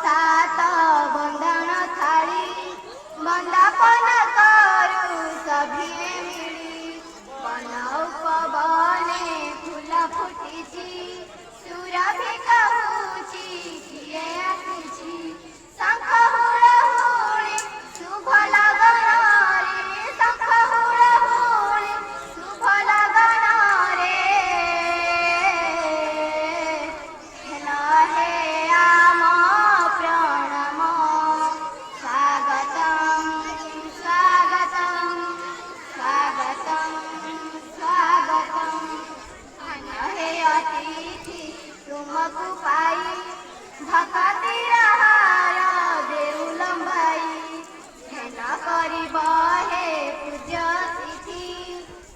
सात बंधन थाली बंदापन करू सभिए मिली बन उपवने फूल फुटिछि सुरभि कहूछि किए आसिछि शंख हुलहुली शुभ लगन रे शंख हुलहुली शुभ लगन रे हेला हे आम प्रणम स्वागतम स्वागतम स्वागतम स्वागतम हे अतिथि तुमको पाई भक्ति हार देउलम भाई हेना करिब हे पूज्य तिथि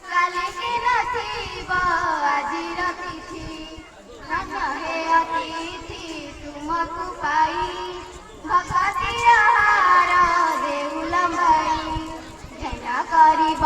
काली के नथिब आजिर तिथि धन हे अतिथि तुमको पाई भक्ति हार देउलम भाई हेना करिब